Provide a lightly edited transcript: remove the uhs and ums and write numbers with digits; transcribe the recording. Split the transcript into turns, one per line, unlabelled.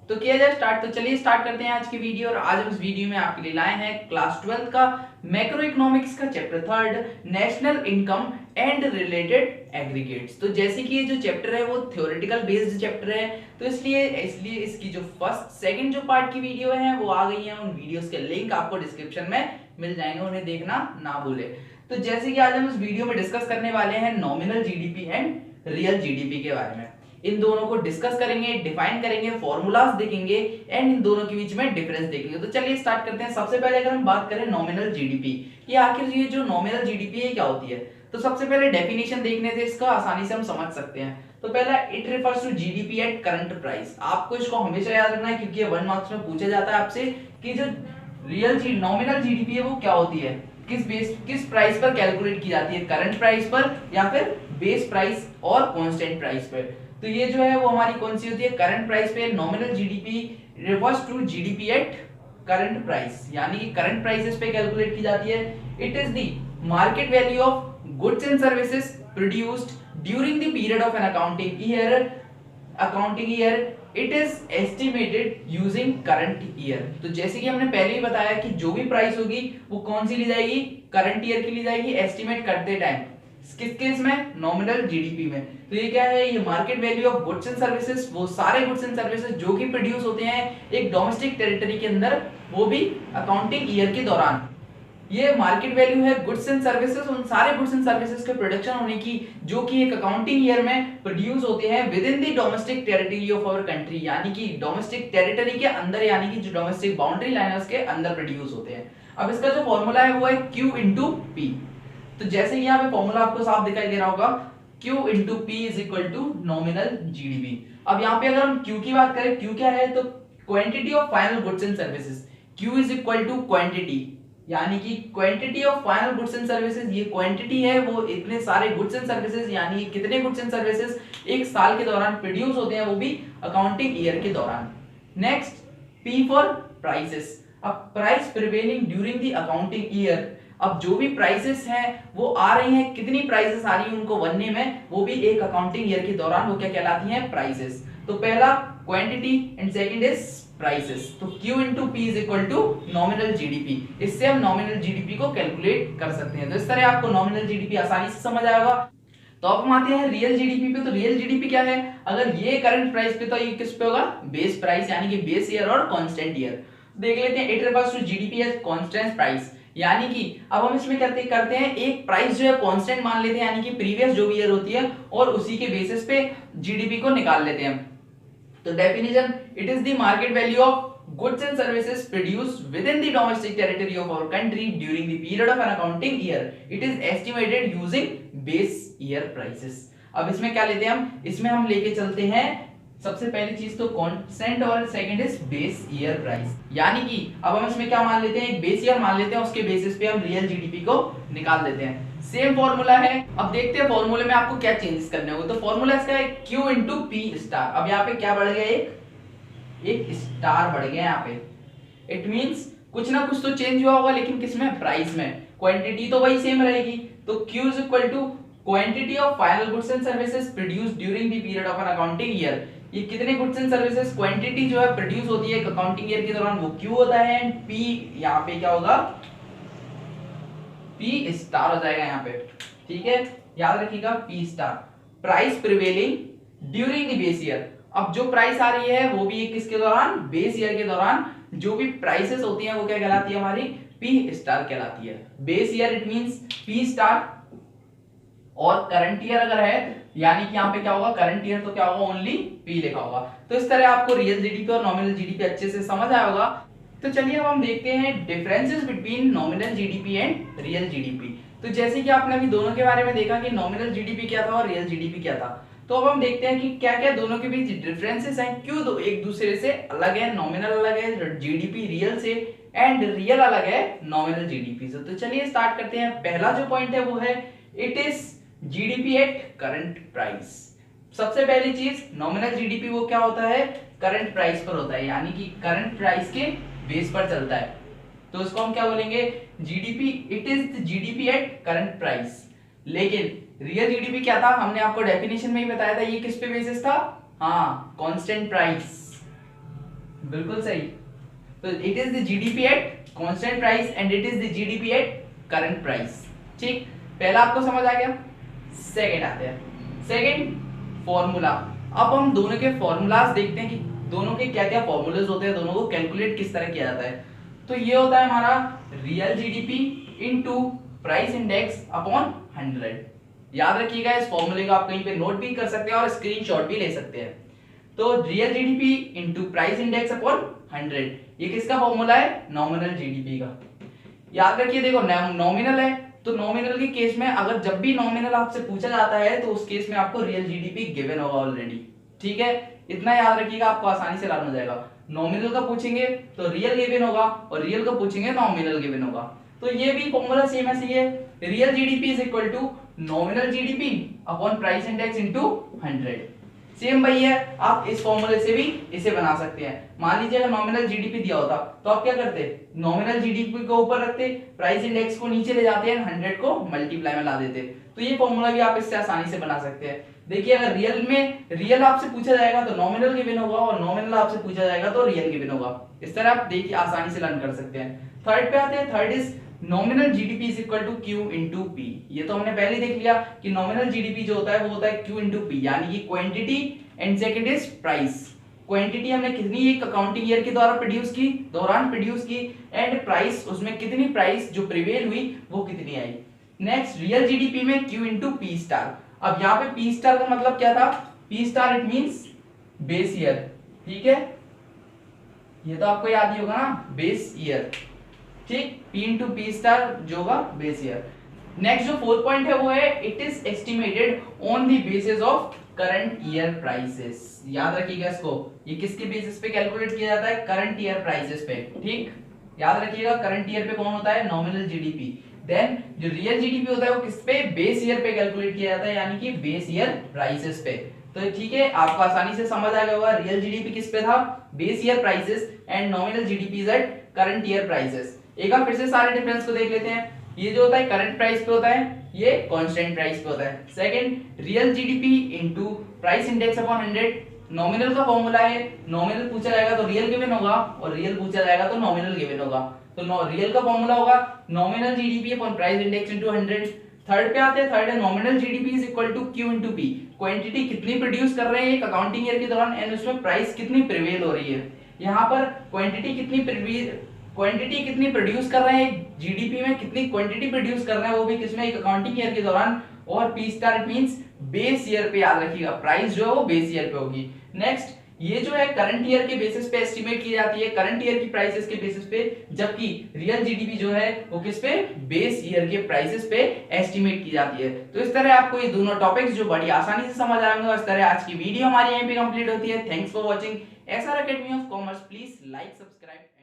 तो किया जाए स्टार्ट। तो चलिए स्टार्ट करते हैं आज की वीडियो। और आज हम इस वीडियो में आपके लिए लाए हैं क्लास 12 का मैक्रो इकोनॉमिक्स का chapter 3 national income and related aggregates. तो जैसे कि ये जो चैप्टर है वो थ्योरेटिकल बेस्ड चैप्टर है, तो इसलिए इसकी जो फर्स्ट सेकंड जो पार्ट की वीडियो है वो आ गई है। उन वीडियोस के लिंक आपको डिस्क्रिप्शन में मिल जाएंगे, उन्हें देखना ना भूले। तो जैसे कि आज हम इस वीडियो में डिस्कस करने वाले हैं nominal GDP and real GDP के बारे में। इन दोनों को डिस्कस करेंगे, डिफाइन करेंगे, फॉर्मूलाज देखेंगे एंड इन दोनों के बीच में डिफरेंस देखेंगे। तो चलिए स्टार्ट करते हैं। सबसे पहले अगर हम बात करें नॉमिनल जीडीपी कि आखिर ये जो नॉमिनल जीडीपी है क्या होती है, तो सबसे पहले डेफिनेशन देखने से इसका आसानी से हम समझ सकते हैं। तो पहला, it refers to GDP at current price. आपको इसको हमेशा याद रखना है क्योंकि 1 मार्क्स में पूछा जाता है आपसे कि जो नॉमिनल जीडीपी है वो क्या होती है, किस प्राइस पर कैलकुलेट की जाती है, करंट प्राइस पर या फिर बेस प्राइस और कांस्टेंट प्राइस पर। तो ये जो है वो हमारी कौन सी होती है, करंट प्राइस पे। Nominal GDP refers to GDP at current price, यानी कि करंट प्राइसेस पे कैलकुलेट की जाती है। It is the market value of goods and services produced during the period of an accounting year. It is estimated using current year. तो जैसे कि हमने पहले ही बताया कि जो भी प्राइस होगी वो कौन सी ली जाएगी, करंट ईयर की ली जाएगी एस्टिमेट करते टाइम। किस केस में, नॉमिनल जीडीपी में। तो ये क्या है, ये market value of goods and services, वो सारे गुड्स एंड सर्विसेज जो कि प्रोड्यूस होते हैं एक डोमेस्टिक टेरिटरी के अंदर, वो भी अकाउंटिंग ईयर के दौरान। ये मार्केट वैल्यू है गुड्स एंड सर्विसेज, उन सारे गुड्स एंड सर्विसेज के प्रोडक्शन होने की जो कि एक अकाउंटिंग ईयर में प्रोड्यूस होते हैं within the domestic territory of our country, यानी कि डोमेस्टिक टेरिटरी के अंदर, यानी कि जो डोमेस्टिक बाउंड्री लाइन है उसके अंदर प्रोड्यूस होते हैं। अब इसका जो फॉर्मूला है वो है Q इंटू पी। तो जैसे यहाँ पे फॉर्मूला आपको साफ दिखाई दे रहा होगा, Q into P is equal to nominal GDP. अब यहाँ पे अगर हम Q की बात करें, Q क्या है, तो quantity of final goods and services. Q is equal to quantity, यानी कि quantity of final goods and services. ये क्वांटिटी है वो इतने सारे गुड्स एंड सर्विसेज, यानी कितने गुड्स एंड सर्विसेज एक साल के दौरान प्रोड्यूस होते हैं, वो भी अकाउंटिंग ईयर के दौरान। Next, P for prices. अब price prevailing during the accounting year. अब जो भी प्राइसेस हैं वो आ रही हैं, कितनी प्राइसेस आ रही हैं उनको बनने में, वो भी एक अकाउंटिंग ईयर के दौरान, वो क्या कहलाती हैं, प्राइसेस। तो पहला quantity and second is prices. तो Q into P is equal to nominal GDP. इससे हम नॉमिनल जीडीपी को कैलकुलेट कर सकते हैं। तो इस तरह आपको नॉमिनल जीडीपी आसानी से समझ आएगा। तो अब हम आते हैं रियल जीडीपी पे। तो रियल जीडीपी क्या है, अगर ये करंट प्राइस पे, तो ये किस पे होगा, बेस प्राइस, यानी कि बेस ईयर और कांस्टेंट ईयर। देख लेते हैं, it refers to GDP as constant price, यानी कि अब हम इसमें करते हैं एक प्राइस जो है कांस्टेंट मान लेते हैं, यानी कि प्रीवियस जो भी ईयर होती है, और उसी के बेसिस पे जीडीपी को निकाल लेते हैं। तो definition, it is the market value of goods and services produced within the domestic territory of our country during the period of an accounting year. It is estimated using base year prices. अब इसमें क्या लेते हैं हम, इसमें हम लेके चलते हैं सबसे पहली चीज तो कांस्टेंट और second is base year price, यानी कि अब हम इसमें क्या मान लेते हैं, एक बेस ईयर मान लेते हैं, उसके बेसिस पे हम रियल जीडीपी को निकाल देते हैं। सेम फॉर्मूला है। अब देखते हैं फॉर्मूले में आपको क्या चेंजेस करने होंगे। तो फॉर्मूला इसका है Q इंटू पी स्टार। अब यहाँ पे क्या बढ़ गया, एक स्टार बढ़ गया यहाँ पे। इट मींस कुछ ना कुछ तो चेंज हुआ होगा, लेकिन किसमें, प्राइस में। क्वांटिटी तो वही सेम रहेगी। तो Q is equal to quantity of final goods and services produced during the period of an accounting year. ये कितने गुड्स एंड सर्विसेज, क्वांटिटी जो है प्रोड्यूस होती है अकाउंटिंग ईयर के दौरान, वो Q होता है। एंड P यहाँ पे क्या होगा, P स्टार हो जाएगा यहाँ पे, ठीक है, याद रखिएगा P star. Price prevailing during the base year. अब जो प्राइस आ रही है वो भी किसके दौरान, बेस ईयर के दौरान। जो भी प्राइसेस होती हैं वो क्या कहलाती है, हमारी P स्टार कहलाती है। Base year it means P star, और करंट ईयर अगर है, यानी कि यहाँ पे क्या होगा, करंट ईयर, तो क्या होगा, ओनली P लिखा होगा। तो इस तरह आपको रियल जीडीपी और नॉमिनल जीडीपी अच्छे से समझ आया होगा। तो चलिए अब हम देखते हैं differences between nominal GDP and real GDP. तो जैसे कि आपने अभी दोनों के बारे में देखा कि नॉमिनल जीडीपी क्या था और रियल जीडीपी क्या था, तो अब हम देखते हैं कि क्या क्या दोनों के बीच डिफरेंसेस हैं, क्यों दो एक दूसरे से अलग है। नॉमिनल अलग है जीडीपी रियल से, एंड रियल अलग है नॉमिनल जीडीपी से। तो चलिए स्टार्ट करते हैं। पहला जो पॉइंट है वो है it is GDP at current price. सबसे पहली चीज, नॉमिनल जीडीपी वो क्या होता है, करंट प्राइस पर होता है, यानी कि करंट प्राइस के बेस पर चलता है। तो इसको हम क्या बोलेंगे, GDP, it is GDP at current price. लेकिन रियल जीडीपी क्या था, हमने आपको डेफिनेशन में ही बताया था, ये किस पे बेसिस था, हाँ, कांस्टेंट प्राइस। बिल्कुल सही। तो it is the GDP at constant price and it is the GDP at current price. ठीक, पहला आपको समझ आ गया। सेकंड आते हैं, सेकंड फॉर्मूला। अब हम दोनों के फॉर्मूलाज देखते हैं कि दोनों के क्या क्या फॉर्मूलेज होते हैं, दोनों को कैलकुलेट किस तरह किया जाता है। तो ये होता है हमारा real GDP into price index upon 100। याद रखिएगा, इस फॉर्मूले को आप कहीं पे नोट भी कर सकते हैं और स्क्रीनशॉट भी ले सकते हैं। तो real GDP into price index upon 100, ये किसका फॉर्मूला है? नॉमिनल जीडीपी का। याद रखिए, देखो नॉमिनल है तो नॉमिनल के केस में अगर जब भी नॉमिनल आपसे पूछा जाता है तो उस केस में आपको रियल जीडीपी गिवन होगा ऑलरेडी। ठीक है, इतना याद रखिएगा, आपको आसानी से लाना हो जाएगा। नॉमिनल का पूछेंगे तो रियल गिवन होगा और रियल का पूछेंगे नॉमिनल गिवन होगा। तो ये भी फॉर्मूला सेम ऐसे ही है, real GDP is equal to nominal GDP upon price index into 100। Same वही है, आप इस फॉर्मूले से भी इसे बना सकते हैं। मान लीजिए अगर नॉमिनल जीडीपी दिया होता तो आप क्या करते? नॉमिनल जीडीपी को ऊपर रखते, प्राइस इंडेक्स को नीचे ले जाते हैं, 100 को मल्टीप्लाई में ला देते। तो ये फॉर्मूला भी आप इससे आसानी से बना सकते हैं। देखिए, अगर रियल आपसे पूछा जाएगा तो नॉमिनल गिवन होगा और नॉमिनल आपसे पूछा जाएगा तो रियल गिवन होगा। इस तरह आप देखिए आसानी से लर्न कर सकते हैं। थर्ड पे आते हैं, third is nominal GDP is equal to Q into P. ये तो हमने पहले देख लिया कि नॉमिनल जीडीपी जो होता है वो होता है क्यू इंटू पी, यानी कि quantity and second is price. Quantity हमने कितनी एक अकाउंटिंग ईयर के दौरान प्रोड्यूस की एंड प्राइस, उसमें कितनी प्राइस जो प्रिवेल हुई वो कितनी आई। नेक्स्ट रियल जीडीपी में क्यू इंटू पी स्टार। अब यहाँ पे पी स्टार का मतलब क्या था? P star it means base year. ठीक है, ये तो आपको याद ही होगा ना, बेस ईयर। ठीक, P इंटू पी स्टार जो होगा बेस ईयर। नेक्स्ट जो फोर्थ पॉइंट है वो है it is estimated on the basis of current year prices. याद रखिएगा इसको, ये किसके बेसिस पे कैलकुलेट किया जाता है? करंट ईयर प्राइसेस पे। ठीक, याद रखिएगा, करंट ईयर पे कौन होता है? Nominal GDP. देन जो रियल जीडीपी होता है वो किस पे? बेस ईयर पे कैलकुलेट किया जाता है, यानी कि बेस ईयर प्राइसेस पे। तो ठीक है, आपको आसानी से समझ आ गया होगा रियल जीडीपी किस पे था? Base year prices and nominal GDP is at current year prices. एक बार फिर से सारे डिफरेंस को देख लेते हैं। ये जो होता है करंट प्राइस पे होता है, ये कांस्टेंट प्राइस पे होता है। Second, real GDP into price index upon 100। Nominal का फॉर्मूला है, नॉमिनल पूछा जाएगा तो रियल गिवन होगा और रियल पूछा जाएगा तो नॉमिनल गिवन होगा। तो रियल का फॉर्मूला होगा nominal GDP upon price index into 100। Third पे आते हैं, थर्ड है nominal GDP is equal to Q into P. Quantity कितनी प्रोड्यूस कर रहे हैं एक अकाउंटिंग ईयर के दौरान एंड उसमें प्राइस कितनी प्रिवेल हो रही है। यहाँ पर क्वांटिटी कितनी प्रोड्यूस कर रहे हैं जीडीपी में, कितनी क्वांटिटी प्रोड्यूस कर रहे हैं वो भी किसमें? एक अकाउंटिंग ईयर के दौरान। और P star it means base year पे, याद रखिएगा प्राइस जो है वो बेस ईयर पे होगी। नेक्स्ट, ये जो है करंट ईयर के बेसिस पे एस्टिमेट की जाती है, करंट ईयर की प्राइसेस के बेसिस पे, जबकि रियल जीडीपी जो है वो किस पे? बेस ईयर के प्राइसेस पे एस्टिमेट की जाती है। तो इस तरह आपको ये दोनों टॉपिक्स जो बड़ी आसानी से समझ आएंगे। और इस तरह आज की वीडियो हमारी यहीं पे कंप्लीट होती है। Thanks for watching SR academy of commerce. Please like, subscribe.